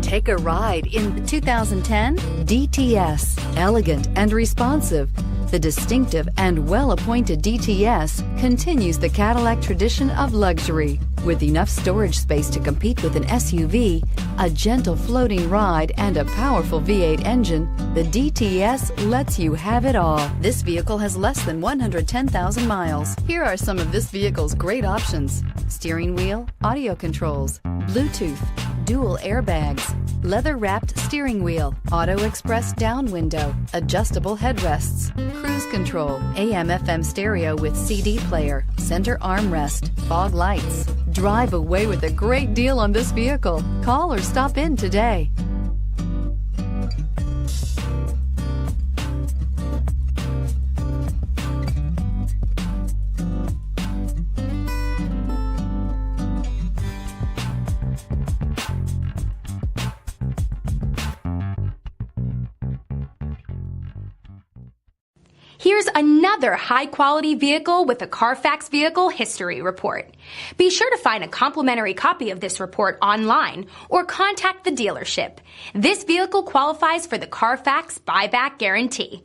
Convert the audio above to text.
Take a ride in the 2010 DTS. Elegant and responsive, the distinctive and well-appointed DTS continues the Cadillac tradition of luxury. With enough storage space to compete with an SUV, a gentle floating ride, and a powerful V8 engine, the DTS lets you have it all. This vehicle has less than 110,000 miles. Here are some of this vehicle's great options: steering wheel audio controls, Bluetooth, dual airbags, leather-wrapped steering wheel, auto express down window, adjustable headrests, cruise control, AM/FM stereo with CD player, center armrest, fog lights. Drive away with a great deal on this vehicle. Call or stop in today. Here's another high-quality vehicle with a Carfax Vehicle History Report. Be sure to find a complimentary copy of this report online or contact the dealership. This vehicle qualifies for the Carfax Buyback Guarantee.